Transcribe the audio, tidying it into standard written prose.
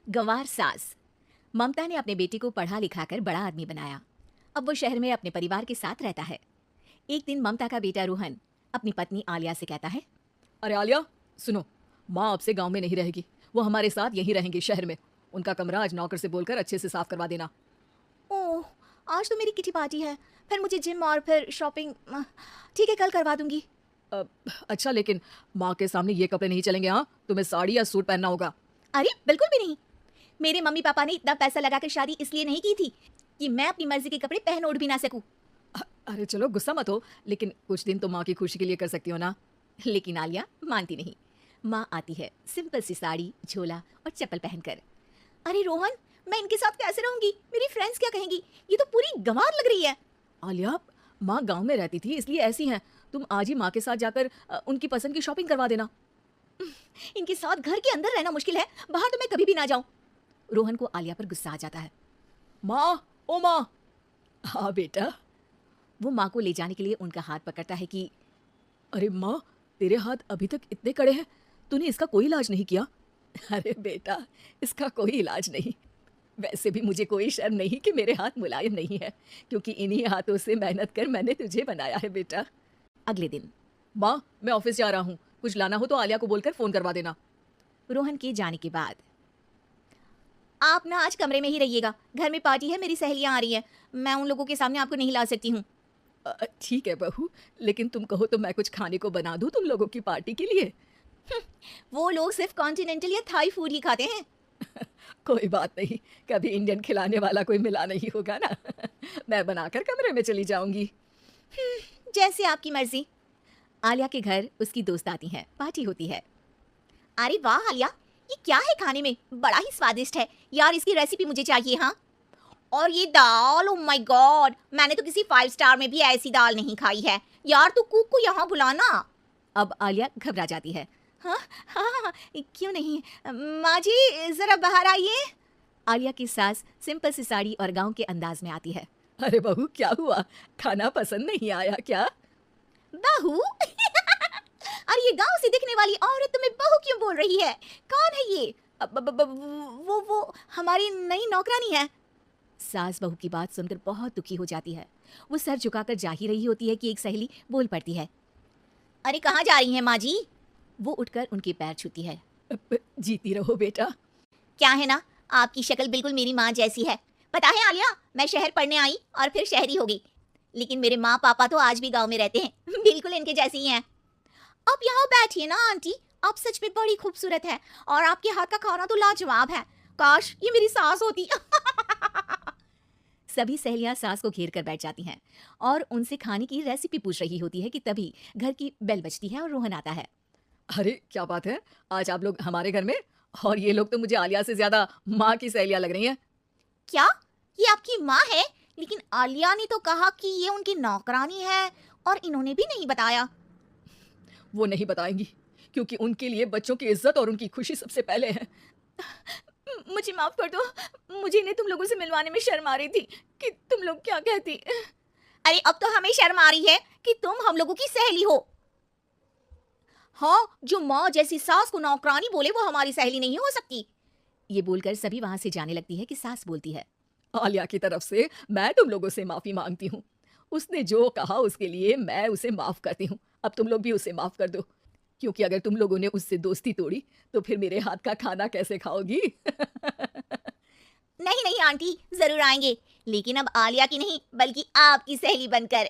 गंवार सास। ममता ने अपने बेटे को पढ़ा लिखाकर बड़ा आदमी बनाया। अब वो शहर में अपने परिवार के साथ रहता है। एक दिन ममता का बेटा रोहन अपनी पत्नी आलिया से कहता है, अरे आलिया, सुनो, माँ अब से गांव में नहीं रहेगी, वो हमारे साथ यहीं रहेंगी शहर में। उनका कमरा आज नौकर से बोलकर अच्छे से साफ करवा देना। ओह, आज तो मेरी किटी पार्टी है, फिर मुझे जिम और फिर शॉपिंग। ठीक है, कल करवा दूंगी। अच्छा, लेकिन माँ के सामने ये कपड़े नहीं चलेंगे। हाँ, तुम्हें साड़ी या सूट पहनना होगा। अरे बिल्कुल भी नहीं। मेरे मम्मी पापा ने इतना पैसा लगाकर शादी इसलिए नहीं की थी कि मैं अपनी मर्जी के कपड़े पहन ओढ़ भी ना सकूं। अरे चलो, गुस्सा मत हो, लेकिन कुछ दिन तो माँ की खुशी के लिए कर सकती हो ना। लेकिन आलिया मानती नहीं। माँ आती है सिंपल सी साड़ी, झोला और चप्पल पहनकर। अरे रोहन, मैं इनके साथ कैसे रहूंगी? मेरी फ्रेंड्स क्या कहेंगी? ये तो पूरी गंवार लग रही है। आलिया, माँ गांव में रहती थी इसलिए ऐसी हैं। तुम आज ही माँ के साथ जाकर उनकी पसंद की शॉपिंग करवा देना। इनके साथ घर के अंदर रहना मुश्किल है, बाहर तो मैं कभी भी ना जाऊं। रोहन को आलिया पर गुस्सा आ जाता है। माँ, ओ माँ। हाँ बेटा। वो माँ को ले जाने के लिए उनका हाथ पकड़ता है कि अरे माँ, तेरे हाथ अभी तक इतने कड़े हैं, तूने इसका कोई इलाज नहीं किया? अरे बेटा, इसका कोई इलाज नहीं। वैसे भी मुझे कोई शर्म नहीं कि मेरे हाथ मुलायम नहीं है, क्योंकि इन्हीं हाथों से मेहनत कर मैंने तुझे बनाया है बेटा। अगले दिन। माँ, मैं ऑफिस जा रहा हूँ, कुछ लाना हो तो आलिया को बोलकर फोन करवा देना। रोहन के जाने के बाद, आप ना आज कमरे में ही रहिएगा, घर में पार्टी है, मेरी सहेलियां आ रही हैं, मैं उन लोगों के सामने आपको नहीं ला सकती हूँ। ठीक है बहू, लेकिन तुम कहो तो मैं कुछ खाने को बना दूँ तुम लोगों की पार्टी के लिए। वो लोग सिर्फ कॉन्टिनेंटल या थाई फूड ही खाते हैं। कोई बात नहीं, कभी इंडियन खिलाने वाला कोई मिला नहीं होगा ना। मैं बनाकर कमरे में चली जाऊंगी। जैसे आपकी मर्जी। आलिया के घर उसकी दोस्त आती हैं, पार्टी होती है। अरे वाह आलिया, ये क्या है खाने में? बड़ा ही स्वादिष्ट है यार, इसकी रेसिपी मुझे चाहिए। हाँ, और ये दाल, ओ माय गॉड, मैंने तो किसी 5 स्टार में भी ऐसी दाल नहीं खाई है यार। तू कुक को यहाँ बुलाना। अब आलिया घबरा जाती है। हाँ हाँ, क्यों नहीं, माँ जी जरा बाहर आइए। आलिया की सास सिंपल सी साड़ी और गांव के अंदाज में आती है। अरे बहू, क्या हुआ? खाना पसंद नहीं आया क्या? बहू? अरे ये गांव से दिखने वाली औरत तुम्हें बहू क्यों बोल रही है? कौन है ये? वो हमारी नई नौकरानी है। सास बहू की बात सुनकर बहुत दुखी हो जाती है। वो सर झुकाकर जा ही रही होती है कि एक सहेली बोल पड़ती है। अरे कहाँ जा रही हैं माँ जी? वो उठकर उनके पैर छूती है। जीती रहो बेटा। क्या है ना, आपकी शक्ल बिल्कुल मेरी माँ जैसी है। पता है आलिया, मैं शहर पढ़ने आई और फिर शहरी हो गई, लेकिन मेरे माँ पापा तो आज भी गांव में रहते हैं, बिल्कुल इनके जैसे ही हैं। आप यहाँ बैठिए ना आंटी, आप सच में बड़ी खूबसूरत है और आपके हाथ का खाना तो लाजवाब है। काश ये मेरी सास होती। सभी सहेलियां सास को घेर कर बैठ जाती हैं और उनसे खाने की रेसिपी पूछ रही होती है कि तभी घर की बेल बजती है और रोहन आता है। अरे क्या बात है, आज आप लोग हमारे घर में? और ये लोग तो मुझे आलिया से ज्यादा माँ की सहेलियां लग रही हैं। क्या ये आपकी माँ है? लेकिन आलिया ने तो कहा कि ये उनकी नौकरानी है और इन्होंने भी नहीं बताया। वो नहीं बताएंगी, क्योंकि उनके लिए बच्चों की इज्जत और उनकी खुशी सबसे पहले है। मुझे माफ कर दो, मुझे इन्हें तुम लोगों से मिलवाने में शर्म आ रही थी कि तुम लोग क्या कहती। अरे अब तो हमें शर्म आ रही है कि तुम हम लोगों की सहेली हो। हाँ, जो माँ जैसी सास को नौकरानी बोले वो हमारी सहेली नहीं हो सकती। ये बोलकर सभी वहां से जाने लगती है कि सास बोलती है। आलिया की तरफ से मैं तुम लोगों से माफी मांगती हूँ। उसने जो कहा उसके लिए मैं उसे माफ करती हूँ। अब तुम लोग भी उसे माफ कर दो, क्योंकि अगर तुम लोगों ने उससे दोस्ती तोड़ी तो फिर मेरे हाथ का खाना कैसे खाओगी? नहीं नहीं आंटी, जरूर आएंगे, लेकिन अब आलिया की नहीं बल्कि आपकी सहेली बनकर।